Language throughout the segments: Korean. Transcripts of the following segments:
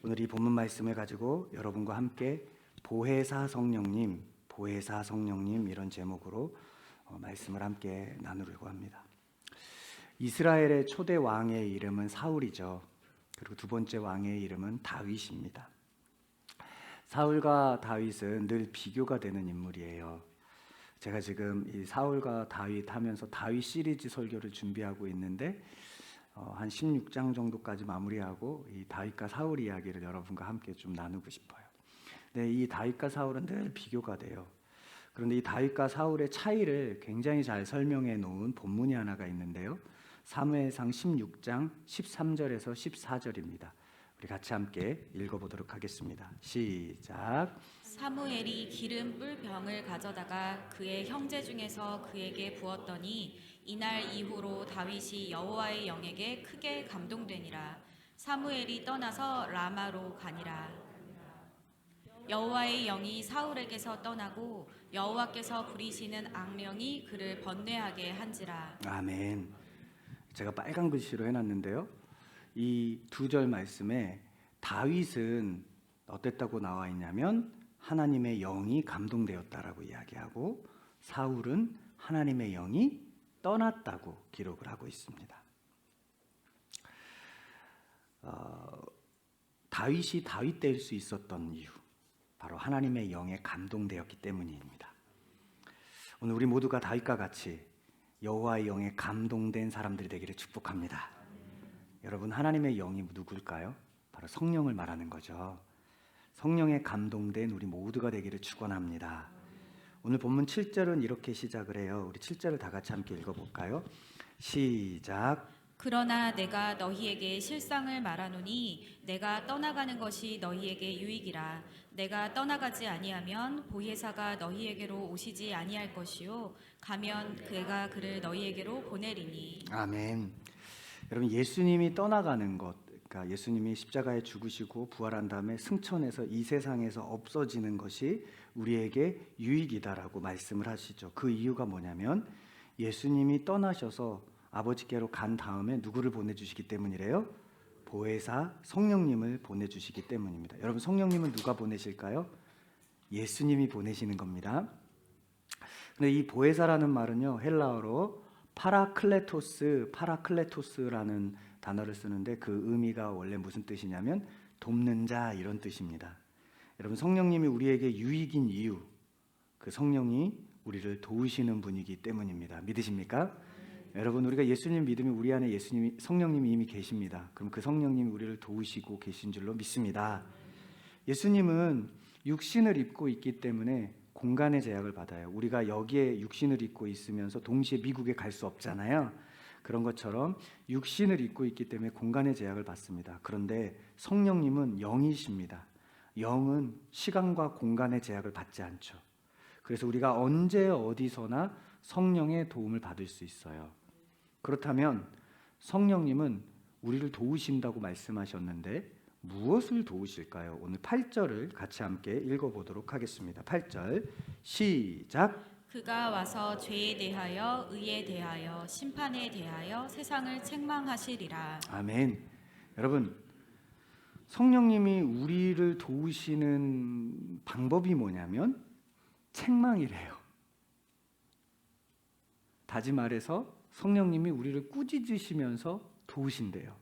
오늘 이 본문 말씀을 가지고 여러분과 함께 보혜사 성령님 이런 제목으로 말씀을 함께 나누려고 합니다. 이스라엘의 초대 왕의 이름은 사울이죠. 그리고 두 번째 왕의 이름은 다윗입니다. 사울과 다윗은 늘 비교가 되는 인물이에요. 제가 지금 이 사울과 다윗 하면서 다윗 시리즈 설교를 준비하고 있는데 한 16장 정도까지 마무리하고 이 다윗과 사울 이야기를 여러분과 함께 좀 나누고 싶어요. 네, 이 다윗과 사울은 늘 비교가 돼요. 그런데 이 다윗과 사울의 차이를 굉장히 잘 설명해 놓은 본문이 하나가 있는데요. 사무엘상 16장 13절에서 14절입니다. 우리 같이 함께 읽어보도록 하겠습니다. 시작. 사무엘이 기름 뿔 병을 가져다가 그의 형제 중에서 그에게 부었더니 이날 이후로 다윗이 여호와의 영에게 크게 감동되니라. 사무엘이 떠나서 라마로 가니라. 여호와의 영이 사울에게서 떠나고 여호와께서 부리시는 악령이 그를 번뇌하게 한지라. 아멘. 제가 빨간 글씨로 해놨는데요. 이 두 절 말씀에 다윗은 어땠다고 나와 있냐면 하나님의 영이 감동되었다라고 이야기하고, 사울은 하나님의 영이 떠났다고 기록을 하고 있습니다. 다윗이 다윗 될 수 있었던 이유, 바로 하나님의 영에 감동되었기 때문입니다. 오늘 우리 모두가 다윗과 같이 여호와의 영에 감동된 사람들이 되기를 축복합니다. 여러분, 하나님의 영이 누굴까요? 바로 성령을 말하는 거죠. 성령에 감동된 우리 모두가 되기를 축원합니다. 오늘 본문 7절은 이렇게 시작을 해요. 우리 7절을 다 같이 함께 읽어볼까요? 시작. 그러나 내가 너희에게 실상을 말하노니 내가 떠나가는 것이 너희에게 유익이라. 내가 떠나가지 아니하면 보혜사가 너희에게로 오시지 아니할 것이요 가면 그가 그를 너희에게로 보내리니. 아멘. 여러분, 예수님이 떠나가는 것, 그러니까 예수님이 십자가에 죽으시고 부활한 다음에 승천해서 이 세상에서 없어지는 것이 우리에게 유익이다라고 말씀을 하시죠. 그 이유가 뭐냐면 예수님이 떠나셔서 아버지께로 간 다음에 누구를 보내주시기 때문이래요? 보혜사 성령님을 보내주시기 때문입니다. 여러분, 성령님은 누가 보내실까요? 예수님이 보내시는 겁니다. 근데 이 보혜사라는 말은요, 헬라어로 파라클레토스라는 단어를 쓰는데 그 의미가 원래 무슨 뜻이냐면 돕는 자, 이런 뜻입니다. 여러분, 성령님이 우리에게 유익인 이유, 그 성령이 우리를 도우시는 분이기 때문입니다. 믿으십니까? 여러분, 우리가 예수님 믿으면 우리 안에 성령님이 이미 계십니다. 그럼 그 성령님이 우리를 도우시고 계신 줄로 믿습니다. 예수님은 육신을 입고 있기 때문에 공간의 제약을 받아요. 우리가 여기에 육신을 입고 있으면서 동시에 미국에 갈 수 없잖아요. 그런 것처럼 육신을 입고 있기 때문에 공간의 제약을 받습니다. 그런데 성령님은 영이십니다. 영은 시간과 공간의 제약을 받지 않죠. 그래서 우리가 언제 어디서나 성령의 도움을 받을 수 있어요. 그렇다면 성령님은 우리를 도우신다고 말씀하셨는데 무엇을 도우실까요? 오늘 8절을 같이 함께 읽어보도록 하겠습니다. 8절 시작. 그가 와서 죄에 대하여 의에 대하여 심판에 대하여 세상을 책망하시리라. 아멘. 여러분, 성령님이 우리를 도우시는 방법이 뭐냐면 책망이래요. 다시 말해서 성령님이 우리를 꾸짖으시면서 도우신대요.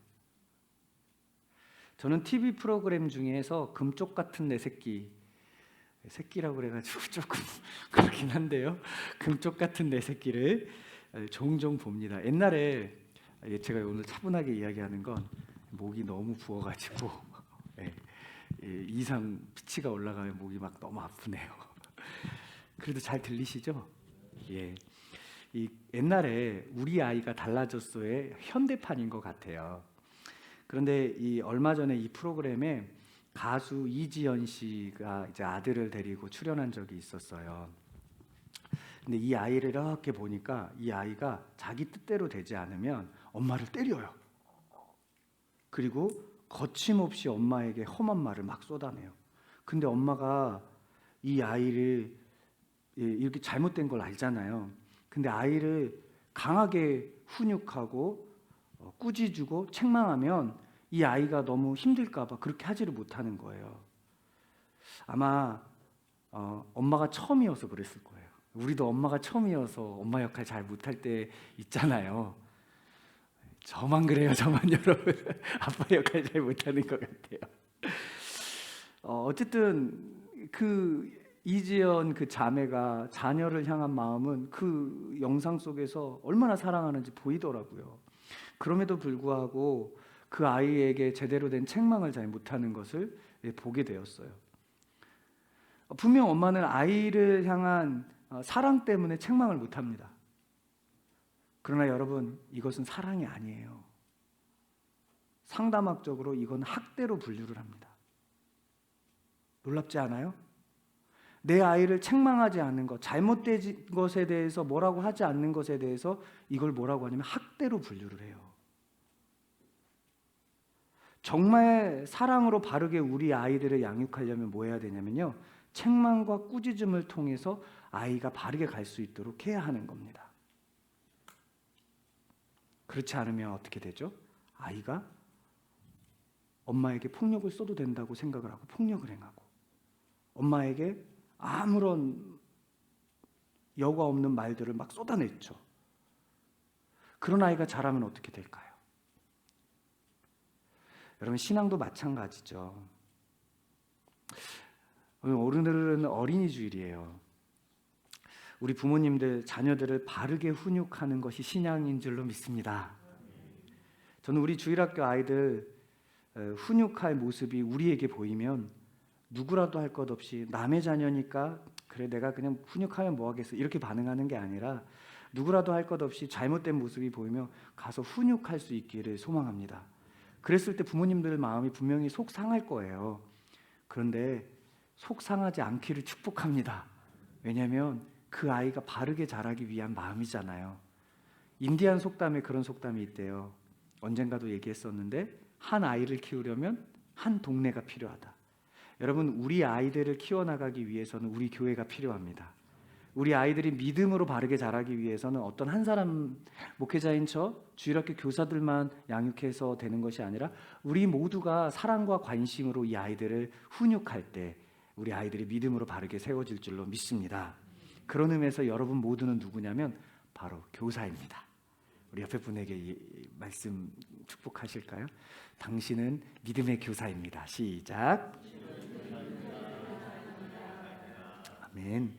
저는 TV 프로그램 중에서 금쪽 같은 내 새끼라고 그래가지고 조금 그렇긴 한데요, 금쪽 같은 내 새끼를 종종 봅니다. 옛날에, 제가 오늘 차분하게 이야기하는 건 목이 너무 부어가지고 이상 피치가 올라가면 목이 막 너무 아프네요. 그래도 잘 들리시죠? 예. 이 옛날에 우리 아이가 달라졌어의 현대판인 것 같아요. 그런데 이 얼마 전에 이 프로그램에 가수 이지연 씨가 이제 아들을 데리고 출연한 적이 있었어요. 근데 이 아이를 이렇게 보니까 이 아이가 자기 뜻대로 되지 않으면 엄마를 때려요. 그리고 거침없이 엄마에게 험한 말을 막 쏟아내요. 근데 엄마가 이 아이를 이렇게 잘못된 걸 알잖아요. 근데 아이를 강하게 훈육하고 꾸짖고 책망하면 이 아이가 너무 힘들까 봐 그렇게 하지를 못하는 거예요. 아마 엄마가 처음이어서 그랬을 거예요. 우리도 엄마가 처음이어서 엄마 역할 잘 못할 때 있잖아요. 저만 그래요, 저만 여러분. 아빠 역할 잘 못하는 것 같아요. 어쨌든 그 이지연 그 자매가 자녀를 향한 마음은 그 영상 속에서 얼마나 사랑하는지 보이더라고요. 그럼에도 불구하고 그 아이에게 제대로 된 책망을 잘 못하는 것을 보게 되었어요. 분명 엄마는 아이를 향한 사랑 때문에 책망을 못합니다. 그러나 여러분, 이것은 사랑이 아니에요. 상담학적으로 이건 학대로 분류를 합니다. 놀랍지 않아요? 내 아이를 책망하지 않는 것, 잘못된 것에 대해서 뭐라고 하지 않는 것에 대해서 이걸 뭐라고 하냐면 학대로 분류를 해요. 정말 사랑으로 바르게 우리 아이들을 양육하려면 뭐 해야 되냐면요, 책망과 꾸짖음을 통해서 아이가 바르게 갈 수 있도록 해야 하는 겁니다. 그렇지 않으면 어떻게 되죠? 아이가 엄마에게 폭력을 써도 된다고 생각을 하고 폭력을 행하고, 엄마에게 아무런 여과 없는 말들을 막 쏟아냈죠. 그런 아이가 자라면 어떻게 될까요? 여러분, 신앙도 마찬가지죠. 오늘은 어린이 주일이에요. 우리 부모님들 자녀들을 바르게 훈육하는 것이 신앙인 줄로 믿습니다. 저는 우리 주일학교 아이들 훈육할 모습이 우리에게 보이면 누구라도 할 것 없이 남의 자녀니까 그래 내가 그냥 훈육하면 뭐하겠어 이렇게 반응하는 게 아니라, 누구라도 할 것 없이 잘못된 모습이 보이면 가서 훈육할 수 있기를 소망합니다. 그랬을 때 부모님들 마음이 분명히 속상할 거예요. 그런데 속상하지 않기를 축복합니다. 왜냐하면 그 아이가 바르게 자라기 위한 마음이잖아요. 인디안 속담에 그런 속담이 있대요. 언젠가도 얘기했었는데, 한 아이를 키우려면 한 동네가 필요하다. 여러분, 우리 아이들을 키워나가기 위해서는 우리 교회가 필요합니다. 우리 아이들이 믿음으로 바르게 자라기 위해서는 어떤 한 사람 목회자인 주일학교 교사들만 양육해서 되는 것이 아니라 우리 모두가 사랑과 관심으로 이 아이들을 훈육할 때 우리 아이들이 믿음으로 바르게 세워질 줄로 믿습니다. 그런 의미에서 여러분 모두는 누구냐면 바로 교사입니다. 우리 옆에 분에게 이 말씀 축복하실까요? 당신은 믿음의 교사입니다. 시작. 아멘.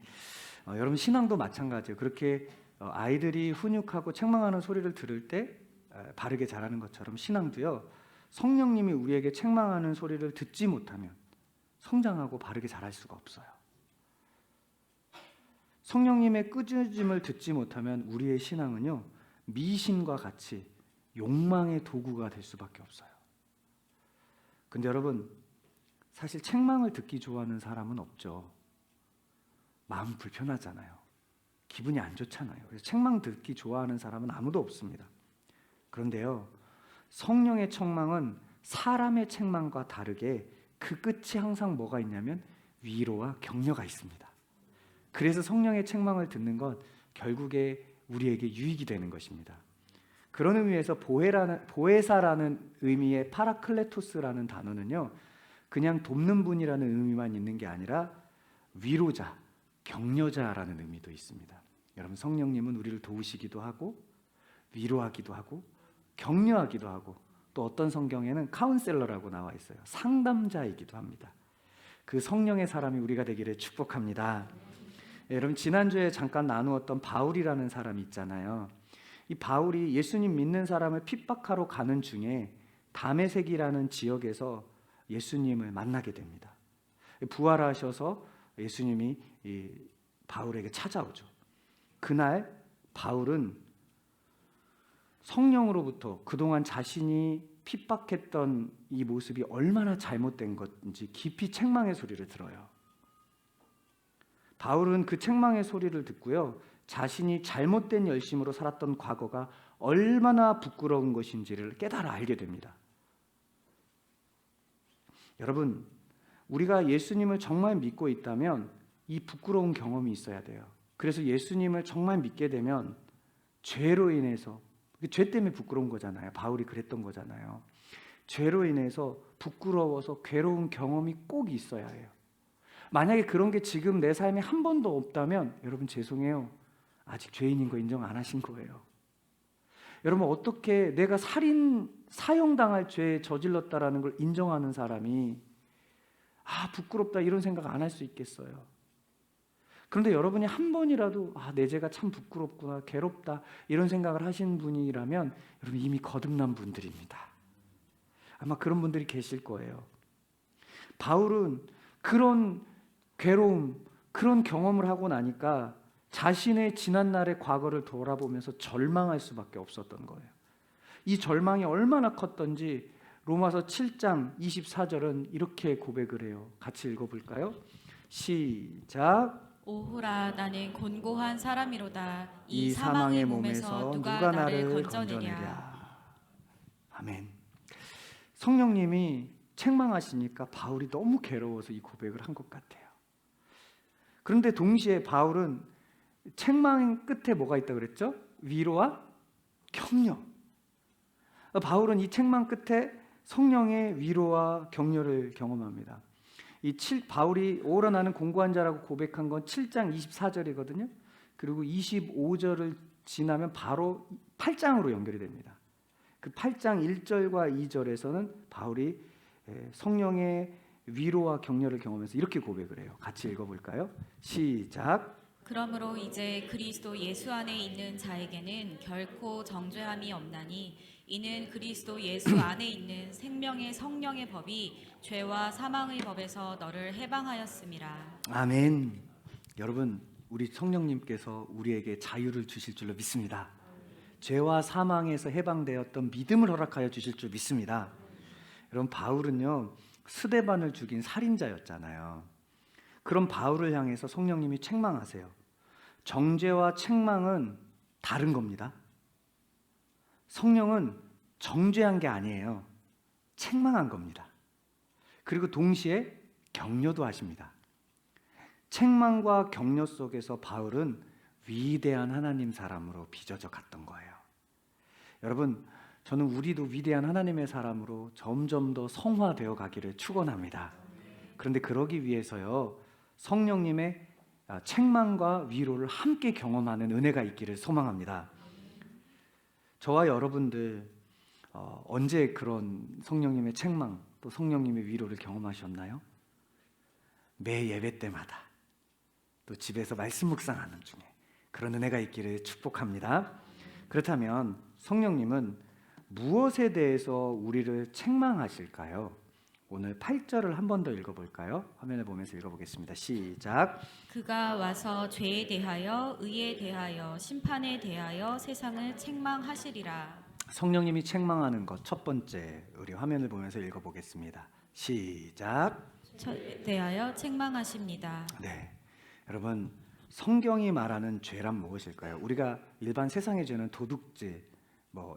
여러분, 신앙도 마찬가지예요. 그렇게 아이들이 훈육하고 책망하는 소리를 들을 때 바르게 자라는 것처럼 신앙도요, 성령님이 우리에게 책망하는 소리를 듣지 못하면 성장하고 바르게 자랄 수가 없어요. 성령님의 꾸짖음을 듣지 못하면 우리의 신앙은요, 미신과 같이 욕망의 도구가 될 수밖에 없어요. 근데 여러분, 사실 책망을 듣기 좋아하는 사람은 없죠. 마음 불편하잖아요. 기분이 안 좋잖아요. 그래서 책망 듣기 좋아하는 사람은 아무도 없습니다. 그런데요, 성령의 책망은 사람의 책망과 다르게 그 끝이 항상 뭐가 있냐면 위로와 격려가 있습니다. 그래서 성령의 책망을 듣는 건 결국에 우리에게 유익이 되는 것입니다. 그런 의미에서 보혜사라는 의미의 파라클레토스라는 단어는요, 그냥 돕는 분이라는 의미만 있는 게 아니라 위로자, 격려자라는 의미도 있습니다. 여러분, 성령님은 우리를 도우시기도 하고 위로하기도 하고 격려하기도 하고, 또 어떤 성경에는 카운셀러라고 나와 있어요. 상담자이기도 합니다. 그 성령의 사람이 우리가 되기를 축복합니다. 여러분, 지난주에 잠깐 나누었던 바울이라는 사람이 있잖아요. 이 바울이 예수님 믿는 사람을 핍박하러 가는 중에 다메섹이라는 지역에서 예수님을 만나게 됩니다. 부활하셔서 예수님이 이 바울에게 찾아오죠. 그날 바울은 성령으로부터 그동안 자신이 핍박했던 이 모습이 얼마나 잘못된 건지 깊이 책망의 소리를 들어요. 바울은 그 책망의 소리를 듣고요, 자신이 잘못된 열심으로 살았던 과거가 얼마나 부끄러운 것인지를 깨달아 알게 됩니다. 여러분, 우리가 예수님을 정말 믿고 있다면 이 부끄러운 경험이 있어야 돼요. 그래서 예수님을 정말 믿게 되면 죄로 인해서, 죄 때문에 부끄러운 거잖아요. 바울이 그랬던 거잖아요. 죄로 인해서 부끄러워서 괴로운 경험이 꼭 있어야 해요. 만약에 그런 게 지금 내 삶에 한 번도 없다면 여러분 죄송해요. 아직 죄인인 거 인정 안 하신 거예요. 여러분 어떻게 내가 사형당할 죄에 저질렀다라는 걸 인정하는 사람이 부끄럽다 이런 생각 안 할 수 있겠어요. 그런데 여러분이 한 번이라도 내 죄가 참 부끄럽구나, 괴롭다 이런 생각을 하신 분이라면 여러분 이미 거듭난 분들입니다. 아마 그런 분들이 계실 거예요. 바울은 그런 괴로움, 그런 경험을 하고 나니까 자신의 지난날의 과거를 돌아보면서 절망할 수밖에 없었던 거예요. 이 절망이 얼마나 컸던지 로마서 7장 24절은 이렇게 고백을 해요. 같이 읽어볼까요? 시작. 오호라 나는 곤고한 사람이로다. 이 사망의 몸에서 누가 나를 건져내랴. 아멘. 성령님이 책망하시니까 바울이 너무 괴로워서 이 고백을 한 것 같아요. 그런데 동시에 바울은 책망 끝에 뭐가 있다고 그랬죠? 위로와 격려. 바울은 이 책망 끝에 성령의 위로와 격려를 경험합니다. 바울이 오라 나는 공고한 자라고 고백한 건 7장 24절이거든요. 그리고 25절을 지나면 바로 8장으로 연결이 됩니다. 그 8장 1절과 2절에서는 바울이 성령의 위로와 격려를 경험해서 이렇게 고백을 해요. 같이 읽어볼까요? 시작. 그러므로 이제 그리스도 예수 안에 있는 자에게는 결코 정죄함이 없나니 이는 그리스도 예수 안에 있는 생명의 성령의 법이 죄와 사망의 법에서 너를 해방하였음이라. 아멘. 여러분 우리 성령님께서 우리에게 자유를 주실 줄로 믿습니다. 죄와 사망에서 해방되었던 믿음을 허락하여 주실 줄 믿습니다. 여러분 바울은요 스데반을 죽인 살인자였잖아요. 그럼 바울을 향해서 성령님이 책망하세요. 정죄와 책망은 다른 겁니다. 성령은 정죄한 게 아니에요. 책망한 겁니다. 그리고 동시에 격려도 하십니다. 책망과 격려 속에서 바울은 위대한 하나님 사람으로 빚어져 갔던 거예요. 여러분, 저는 우리도 위대한 하나님의 사람으로 점점 더 성화되어 가기를 축원합니다. 그런데 그러기 위해서요, 성령님의 책망과 위로를 함께 경험하는 은혜가 있기를 소망합니다. 저와 여러분들 언제 그런 성령님의 책망 또 성령님의 위로를 경험하셨나요? 매 예배 때마다 또 집에서 말씀 묵상하는 중에 그런 은혜가 있기를 축복합니다. 그렇다면 성령님은 무엇에 대해서 우리를 책망하실까요? 오늘 8절을 한 번 더 읽어볼까요? 화면을 보면서 읽어보겠습니다. 시작. 그가 와서 죄에 대하여 의에 대하여 심판에 대하여 세상을 책망하시리라. 성령님이 책망하는 것 첫 번째, 우리 화면을 보면서 읽어보겠습니다. 시작. 죄에 대하여 책망하십니다. 네, 여러분 성경이 말하는 죄란 무엇일까요? 우리가 일반 세상의 죄는 도둑질,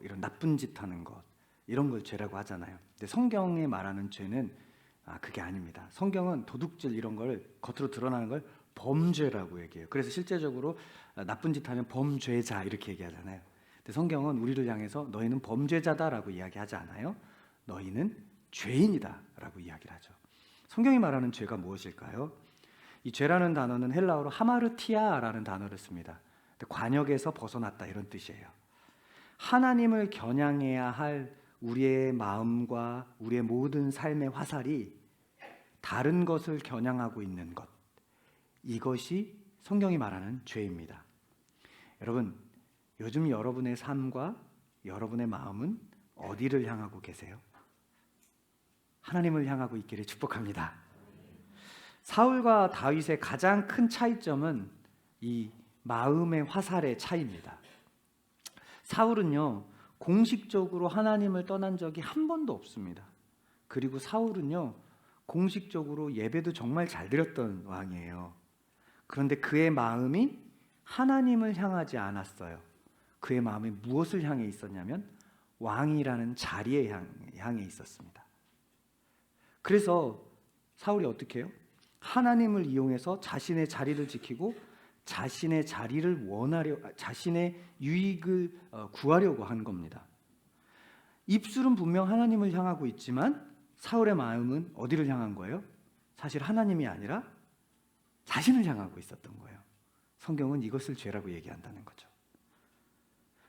이런 나쁜 짓 하는 것 이런 걸 죄라고 하잖아요. 근데 성경이 말하는 죄는 그게 아닙니다. 성경은 도둑질 이런 걸 겉으로 드러나는 걸 범죄라고 얘기해요. 그래서 실제적으로 나쁜 짓 하면 범죄자 이렇게 얘기하잖아요. 근데 성경은 우리를 향해서 너희는 범죄자다라고 이야기하지 않아요. 너희는 죄인이다라고 이야기를 하죠. 성경이 말하는 죄가 무엇일까요? 이 죄라는 단어는 헬라어로 하마르티아라는 단어를 씁니다. 관역에서 벗어났다 이런 뜻이에요. 하나님을 겨냥해야 할 우리의 마음과 우리의 모든 삶의 화살이 다른 것을 겨냥하고 있는 것, 이것이 성경이 말하는 죄입니다. 여러분, 요즘 여러분의 삶과 여러분의 마음은 어디를 향하고 계세요? 하나님을 향하고 있기를 축복합니다. 사울과 다윗의 가장 큰 차이점은 이 마음의 화살의 차이입니다. 사울은요, 공식적으로 하나님을 떠난 적이 한 번도 없습니다. 그리고 사울은요, 공식적으로 예배도 정말 잘 드렸던 왕이에요. 그런데 그의 마음이 하나님을 향하지 않았어요. 그의 마음이 무엇을 향해 있었냐면 왕이라는 자리에 향해 있었습니다. 그래서 사울이 어떻게 해요? 하나님을 이용해서 자신의 자리를 지키고 자신의 자리를 자신의 유익을 구하려고 한 겁니다. 입술은 분명 하나님을 향하고 있지만 사울의 마음은 어디를 향한 거예요? 사실 하나님이 아니라 자신을 향하고 있었던 거예요. 성경은 이것을 죄라고 얘기한다는 거죠.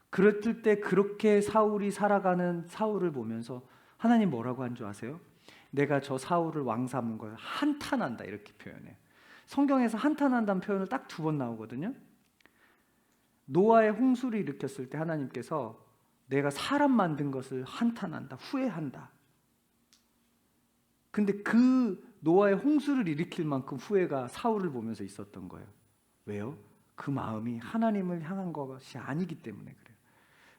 그랬을 때 그렇게 사울이 살아가는 사울을 보면서 하나님 뭐라고 한 줄 아세요? 내가 저 사울을 왕 삼은 걸 한탄한다 이렇게 표현해요. 성경에서 한탄한다는 표현을 딱 2번 나오거든요. 노아의 홍수를 일으켰을 때 하나님께서 내가 사람 만든 것을 한탄한다, 후회한다. 근데 그 노아의 홍수를 일으킬 만큼 후회가 사울을 보면서 있었던 거예요. 왜요? 그 마음이 하나님을 향한 것이 아니기 때문에 그래요.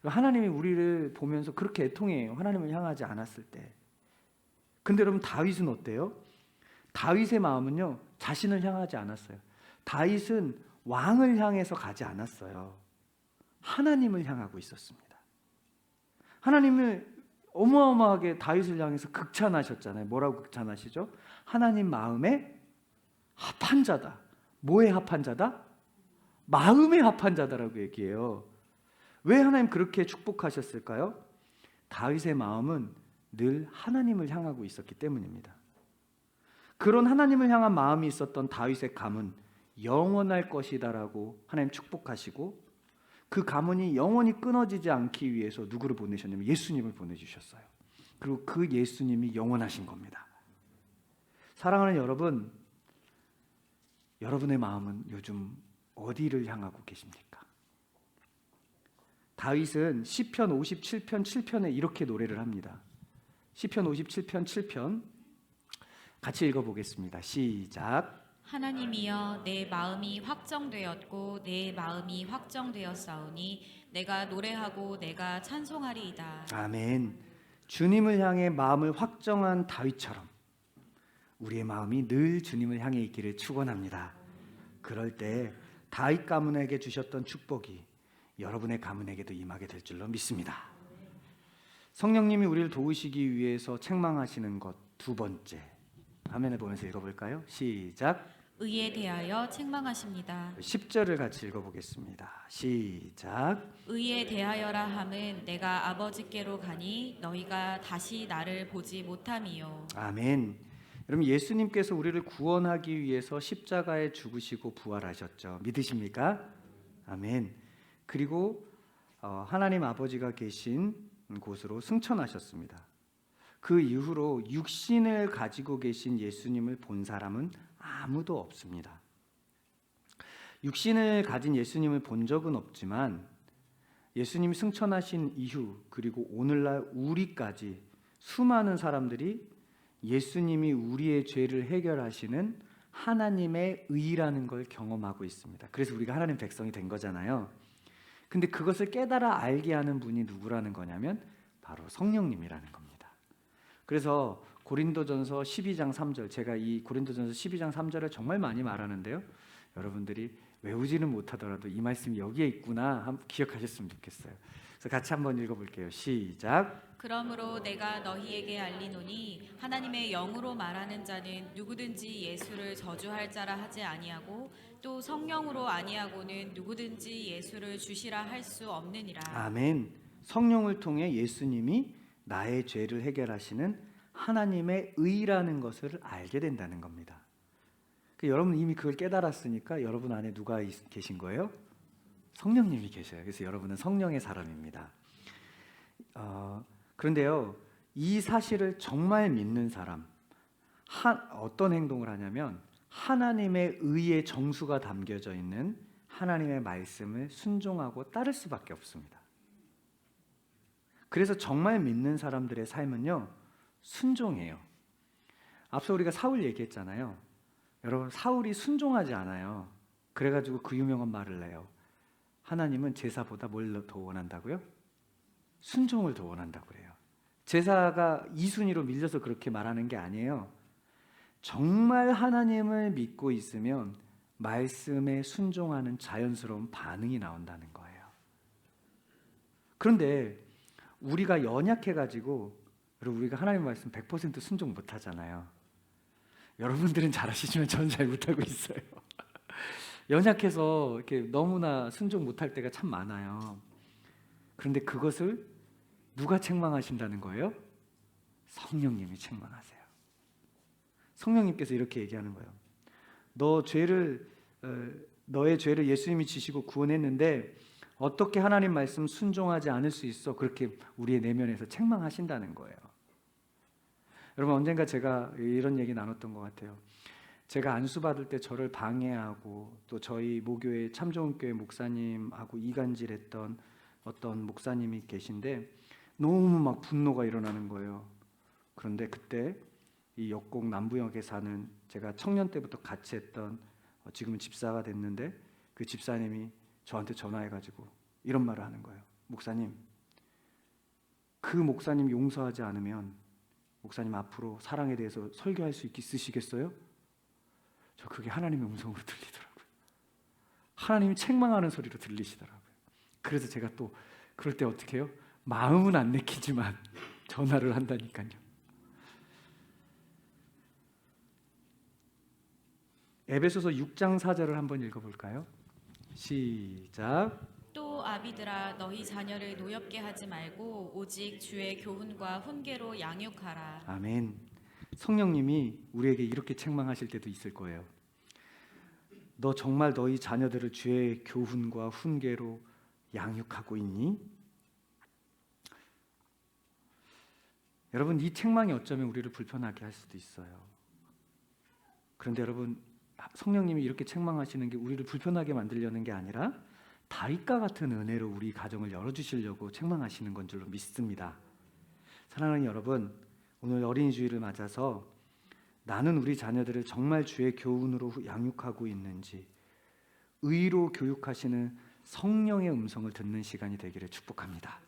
하나님이 우리를 보면서 그렇게 애통해요. 하나님을 향하지 않았을 때. 근데 여러분 다윗은 어때요? 다윗의 마음은요, 자신을 향하지 않았어요. 다윗은 왕을 향해서 가지 않았어요. 하나님을 향하고 있었습니다. 하나님을 어마어마하게 다윗을 향해서 극찬하셨잖아요. 뭐라고 극찬하시죠? 하나님 마음에 합한 자다. 뭐에 합한 자다? 마음에 합한 자다라고 얘기해요. 왜 하나님 그렇게 축복하셨을까요? 다윗의 마음은 늘 하나님을 향하고 있었기 때문입니다. 그런 하나님을 향한 마음이 있었던 다윗의 가문 영원할 것이다라고 하나님 축복하시고, 그 가문이 영원히 끊어지지 않기 위해서 누구를 보내셨냐면 예수님을 보내주셨어요. 그리고 그 예수님이 영원하신 겁니다. 사랑하는 여러분, 여러분의 마음은 요즘 어디를 향하고 계십니까? 다윗은 시편 57편 7편에 이렇게 노래를 합니다. 시편 57편 7편 같이 읽어보겠습니다. 시작. 하나님이여, 내 마음이 확정되었고 내 마음이 확정되었사오니 내가 노래하고 내가 찬송하리이다. 아멘. 주님을 향해 마음을 확정한 다윗처럼 우리의 마음이 늘 주님을 향해 있기를 축원합니다. 그럴 때 다윗 가문에게 주셨던 축복이 여러분의 가문에게도 임하게 될 줄로 믿습니다. 성령님이 우리를 도우시기 위해서 책망하시는 것 2번째, 화면을 보면서 읽어볼까요? 시작. 의에 대하여 책망하십니다. 10절을 같이 읽어보겠습니다. 시작. 의에 대하여라 함은 내가 아버지께로 가니 너희가 다시 나를 보지 못함이요. 아멘. 여러분, 예수님께서 우리를 구원하기 위해서 십자가에 죽으시고 부활하셨죠. 믿으십니까? 아멘. 그리고 하나님 아버지가 계신 곳으로 승천하셨습니다. 그 이후로 육신을 가지고 계신 예수님을 본 사람은 아무도 없습니다. 육신을 가진 예수님을 본 적은 없지만 예수님이 승천하신 이후 그리고 오늘날 우리까지 수많은 사람들이 예수님이 우리의 죄를 해결하시는 하나님의 의라는 걸 경험하고 있습니다. 그래서 우리가 하나님 백성이 된 거잖아요. 근데 그것을 깨달아 알게 하는 분이 누구라는 거냐면 바로 성령님이라는 겁니다. 그래서 고린도전서 12장 3절, 제가 이 고린도전서 12장 3절을 정말 많이 말하는데요. 여러분들이 외우지는 못하더라도 이 말씀이 여기에 있구나 한번 기억하셨으면 좋겠어요. 그래서 같이 한번 읽어볼게요. 시작. 그러므로 내가 너희에게 알리노니 하나님의 영으로 말하는 자는 누구든지 예수를 저주할 자라 하지 아니하고 또 성령으로 아니하고는 누구든지 예수를 주시라 할 수 없느니라. 아멘. 성령을 통해 예수님이 나의 죄를 해결하시는 하나님의 의라는 것을 알게 된다는 겁니다. 여러분 이미 그걸 깨달았으니까 여러분 안에 누가 계신 거예요? 성령님이 계셔요. 그래서 여러분은 성령의 사람입니다. 그런데요, 이 사실을 정말 믿는 사람, 어떤 행동을 하냐면 하나님의 의의 정수가 담겨져 있는 하나님의 말씀을 순종하고 따를 수밖에 없습니다. 그래서 정말 믿는 사람들의 삶은요, 순종해요. 앞서 우리가 사울 얘기했잖아요. 여러분, 사울이 순종하지 않아요. 그래가지고 그 유명한 말을 해요. 하나님은 제사보다 뭘 더 원한다고요? 순종을 더 원한다고 그래요. 제사가 2순위로 밀려서 그렇게 말하는 게 아니에요. 정말 하나님을 믿고 있으면 말씀에 순종하는 자연스러운 반응이 나온다는 거예요. 그런데 우리가 연약해가지고 여러분, 우리가 하나님 말씀 100% 순종 못하잖아요. 여러분들은 잘하시지만 저는 잘 못하고 있어요. 연약해서 이렇게 너무나 순종 못할 때가 참 많아요. 그런데 그것을 누가 책망하신다는 거예요? 성령님이 책망하세요. 성령님께서 이렇게 얘기하는 거예요. 너의 죄를 예수님이 지시고 구원했는데 어떻게 하나님 말씀 순종하지 않을 수 있어? 그렇게 우리의 내면에서 책망하신다는 거예요. 여러분, 언젠가 제가 이런 얘기 나눴던 것 같아요. 제가 안수 받을 때 저를 방해하고 또 저희 모교회 참좋은교회 목사님하고 이간질했던 어떤 목사님이 계신데 너무 막 분노가 일어나는 거예요. 그런데 그때 이 역곡 남부역에 사는 제가 청년 때부터 같이 했던 지금은 집사가 됐는데 그 집사님이 저한테 전화해가지고 이런 말을 하는 거예요. 목사님, 그 목사님 용서하지 않으면 목사님 앞으로 사랑에 대해서 설교할 수 있으시겠어요? 저 그게 하나님의 음성으로 들리더라고요. 하나님이 책망하는 소리로 들리시더라고요. 그래서 제가 또 그럴 때 어떻게 해요? 마음은 안 내키지만 전화를 한다니까요. 에베소서 6장 4절을 한번 읽어볼까요? 시작. 또 아비들아 너희 자녀를 노엽게 하지 말고 오직 주의 교훈과 훈계로 양육하라. 아멘. 성령님이 우리에게 이렇게 책망하실 때도 있을 거예요. 너 정말 너희 자녀들을 주의 교훈과 훈계로 양육하고 있니? 여러분, 이 책망이 어쩌면 우리를 불편하게 할 수도 있어요. 그런데 여러분, 성령님이 이렇게 책망하시는 게 우리를 불편하게 만들려는 게 아니라 다윗과 같은 은혜로 우리 가정을 열어주시려고 책망하시는 건 줄로 믿습니다. 사랑하는 여러분, 오늘 어린이 주일을 맞아서 나는 우리 자녀들을 정말 주의 교훈으로 양육하고 있는지 의로 교육하시는 성령의 음성을 듣는 시간이 되기를 축복합니다.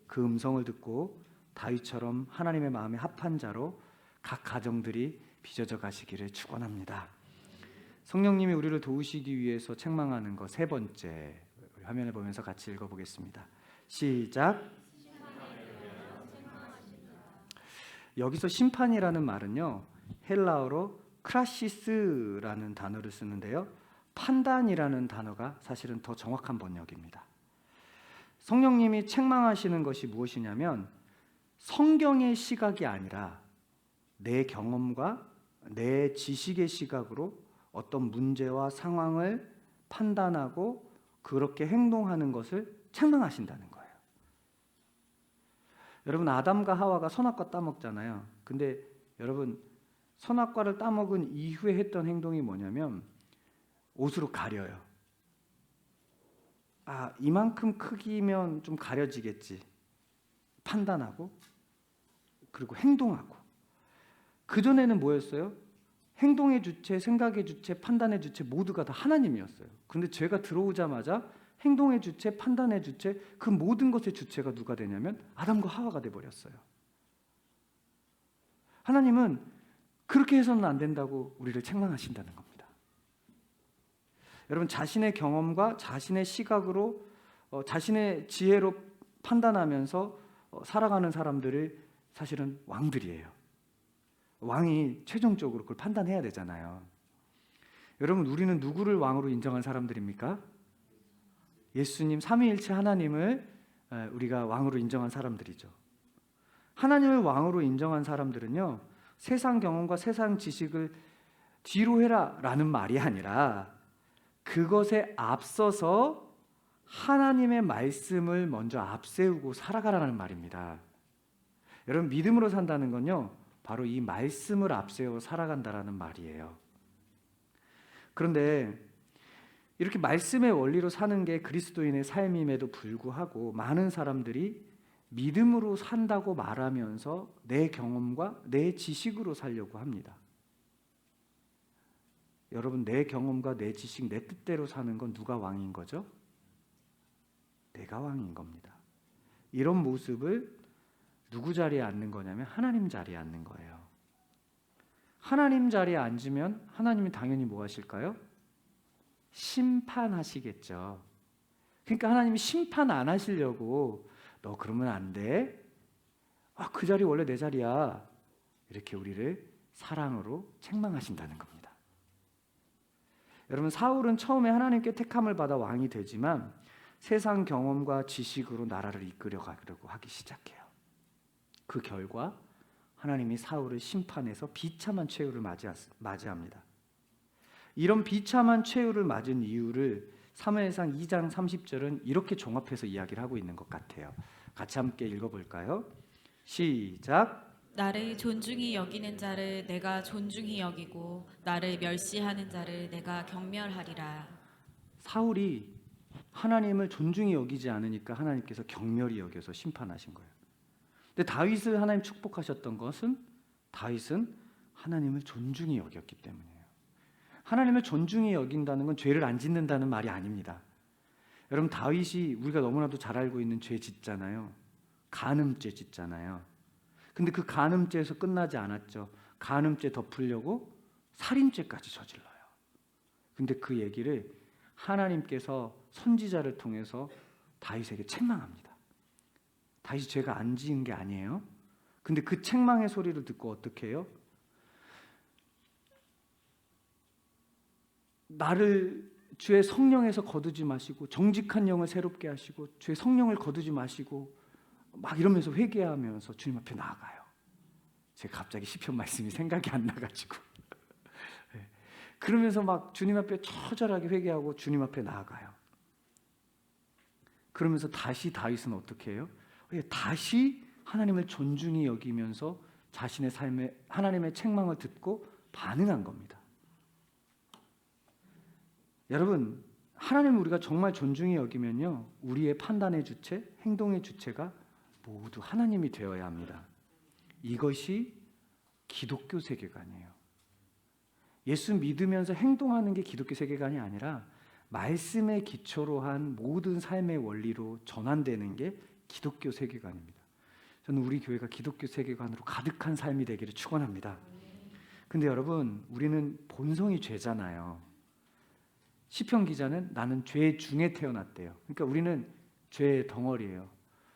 그 음성을 듣고 다윗처럼 하나님의 마음에 합한 자로 각 가정들이 빚어져 가시기를 축원합니다. 성령님이 우리를 도우시기 위해서 책망하는 거 세 번째, 화면을 보면서 같이 읽어보겠습니다. 시작. 여기서 심판이라는 말은요, 헬라어로 크라시스라는 단어를 쓰는데요, 판단이라는 단어가 사실은 더 정확한 번역입니다. 성령님이 책망하시는 것이 무엇이냐면 성경의 시각이 아니라 내 경험과 내 지식의 시각으로 어떤 문제와 상황을 판단하고 그렇게 행동하는 것을 책망하신다는 거예요. 여러분, 아담과 하와가 선악과 따먹잖아요. 근데 여러분, 선악과를 따먹은 이후에 했던 행동이 뭐냐면 옷으로 가려요. 이만큼 크기면 좀 가려지겠지. 판단하고 그리고 행동하고. 그전에는 뭐였어요? 행동의 주체, 생각의 주체, 판단의 주체 모두가 다 하나님이었어요. 그런데 죄가 들어오자마자 행동의 주체, 판단의 주체, 그 모든 것의 주체가 누가 되냐면 아담과 하와가 돼버렸어요. 하나님은 그렇게 해서는 안 된다고 우리를 책망하신다는 겁니다. 여러분, 자신의 경험과 자신의 시각으로 자신의 지혜로 판단하면서 살아가는 사람들이 사실은 왕들이에요. 왕이 최종적으로 그걸 판단해야 되잖아요. 여러분, 우리는 누구를 왕으로 인정한 사람들입니까? 예수님, 삼위일체 하나님을 우리가 왕으로 인정한 사람들이죠. 하나님을 왕으로 인정한 사람들은요, 세상 경험과 세상 지식을 뒤로 해라 라는 말이 아니라 그것에 앞서서 하나님의 말씀을 먼저 앞세우고 살아가라는 말입니다. 여러분, 믿음으로 산다는 건요, 바로 이 말씀을 앞세워 살아간다라는 말이에요. 그런데 이렇게 말씀의 원리로 사는 게 그리스도인의 삶임에도 불구하고 많은 사람들이 믿음으로 산다고 말하면서 내 경험과 내 지식으로 살려고 합니다. 여러분, 내 경험과 내 지식, 내 뜻대로 사는 건 누가 왕인 거죠? 내가 왕인 겁니다. 이런 모습을 누구 자리에 앉는 거냐면 하나님 자리에 앉는 거예요. 하나님 자리에 앉으면 하나님이 당연히 뭐 하실까요? 심판하시겠죠. 그러니까 하나님이 심판 안 하시려고 너 그러면 안 돼. 그 자리 원래 내 자리야. 이렇게 우리를 사랑으로 책망하신다는 겁니다. 여러분, 사울은 처음에 하나님께 택함을 받아 왕이 되지만 세상 경험과 지식으로 나라를 이끌어가려고 하기 시작해요. 그 결과 하나님이 사울을 심판해서 비참한 최후를 맞이합니다. 이런 비참한 최후를 맞은 이유를 사무엘상 2장 30절은 이렇게 종합해서 이야기를 하고 있는 것 같아요. 같이 함께 읽어볼까요? 시작. 나를 존중히 여기는 자를 내가 존중히 여기고 나를 멸시하는 자를 내가 경멸하리라. 사울이 하나님을 존중히 여기지 않으니까 하나님께서 경멸히 여겨서 심판하신 거예요. 근데 다윗을 하나님 축복하셨던 것은 다윗은 하나님을 존중히 여겼기 때문이에요. 하나님을 존중히 여긴다는 건 죄를 안 짓는다는 말이 아닙니다. 여러분, 다윗이 우리가 너무나도 잘 알고 있는 죄 짓잖아요. 간음죄 짓잖아요. 근데 그 간음죄에서 끝나지 않았죠. 간음죄 덮으려고 살인죄까지 저질러요. 근데 그 얘기를 하나님께서 선지자를 통해서 다윗에게 책망합니다. 다윗이 죄가 안 지은 게 아니에요. 근데 그 책망의 소리를 듣고 어떻게 해요? 나를 주의 성령에서 거두지 마시고 정직한 영을 새롭게 하시고 주의 성령을 거두지 마시고 막 이러면서 회개하면서 주님 앞에 나아가요. 제가 갑자기 시편 말씀이 생각이 안 나가지고 그러면서 막 주님 앞에 처절하게 회개하고 주님 앞에 나아가요. 그러면서 다시 다윗은 어떻게 해요? 다시 하나님을 존중히 여기면서 자신의 삶에 하나님의 책망을 듣고 반응한 겁니다. 여러분, 하나님을 우리가 정말 존중히 여기면요, 우리의 판단의 주체, 행동의 주체가 모두 하나님이 되어야 합니다. 이것이 기독교 세계관이에요. 예수 믿으면서 행동하는 게 기독교 세계관이 아니라 말씀의 기초로 한 모든 삶의 원리로 전환되는 게 기독교 세계관입니다. 저는 우리 교회가 기독교 세계관으로 가득한 삶이 되기를 축원합니다. 근데 여러분, 우리는 본성이 죄잖아요. 시편 기자는 나는 죄 중에 태어났대요. 그러니까 우리는 죄의 덩어리예요.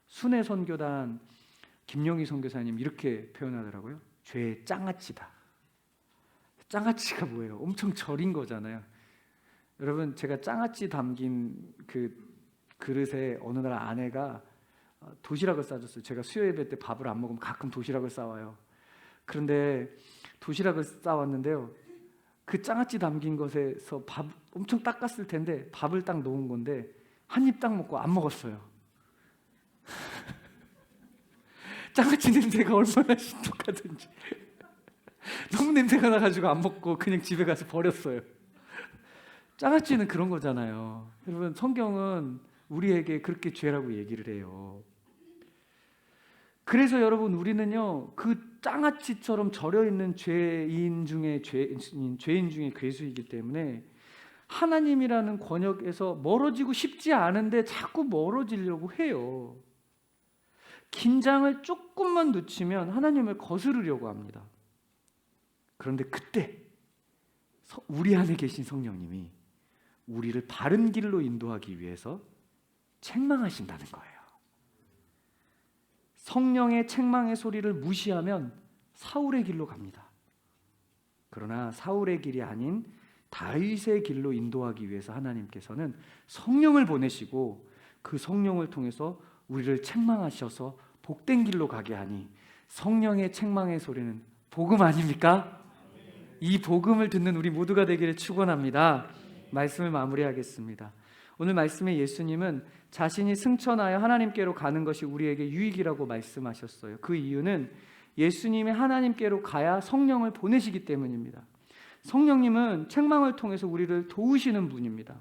순회 선교단 김영희 선교사님 이렇게 표현하더라고요. 죄의 장아찌다. 장아찌가 뭐예요? 엄청 절인 거잖아요. 여러분, 제가 장아찌 담긴 그 그릇에 어느 날 아내가 도시락을 싸줬어요. 제가 수요 예배 때 밥을 안 먹으면 가끔 도시락을 싸와요. 그런데 도시락을 싸왔는데요, 그 장아찌 담긴 것에서 밥 엄청 닦았을 텐데 밥을 딱 놓은 건데 한 입 딱 먹고 안 먹었어요. 장아찌 냄새가 얼마나 신속하든지 너무 냄새가 나가지고 안 먹고 그냥 집에 가서 버렸어요. 장아찌는 그런 거잖아요. 여러분, 성경은 우리에게 그렇게 죄라고 얘기를 해요. 그래서 여러분, 우리는요, 그 장아찌처럼 절여있는 죄인 중에 괴수이기 때문에 하나님이라는 권역에서 멀어지고 싶지 않은데 자꾸 멀어지려고 해요. 긴장을 조금만 놓치면 하나님을 거스르려고 합니다. 그런데 그때 우리 안에 계신 성령님이 우리를 바른 길로 인도하기 위해서 책망하신다는 거예요. 성령의 책망의 소리를 무시하면 사울의 길로 갑니다. 그러나 사울의 길이 아닌 다윗의 길로 인도하기 위해서 하나님께서는 성령을 보내시고 그 성령을 통해서 우리를 책망하셔서 복된 길로 가게 하니, 성령의 책망의 소리는 복음 아닙니까? 이 복음을 듣는 우리 모두가 되기를 축원합니다. 말씀을 마무리하겠습니다. 오늘 말씀에 예수님은 자신이 승천하여 하나님께로 가는 것이 우리에게 유익이라고 말씀하셨어요. 그 이유는 예수님이 하나님께로 가야 성령을 보내시기 때문입니다. 성령님은 책망을 통해서 우리를 도우시는 분입니다.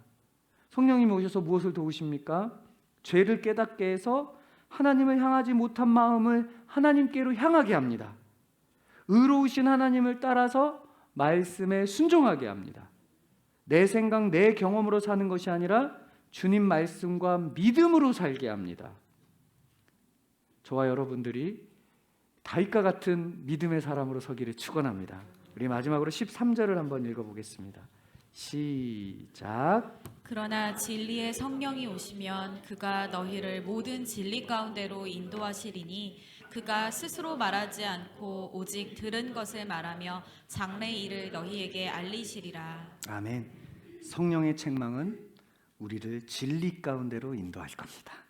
성령님이 오셔서 무엇을 도우십니까? 죄를 깨닫게 해서 하나님을 향하지 못한 마음을 하나님께로 향하게 합니다. 의로우신 하나님을 따라서 말씀에 순종하게 합니다. 내 생각, 내 경험으로 사는 것이 아니라 주님 말씀과 믿음으로 살게 합니다. 저와 여러분들이 다윗과 같은 믿음의 사람으로 서기를 축원합니다. 우리 마지막으로 13절을 한번 읽어보겠습니다. 시작. 그러나 진리의 성령이 오시면 그가 너희를 모든 진리 가운데로 인도하시리니 그가 스스로 말하지 않고 오직 들은 것을 말하며 장래 일을 너희에게 알리시리라. 아멘. 성령의 책망은 우리를 진리 가운데로 인도할 겁니다.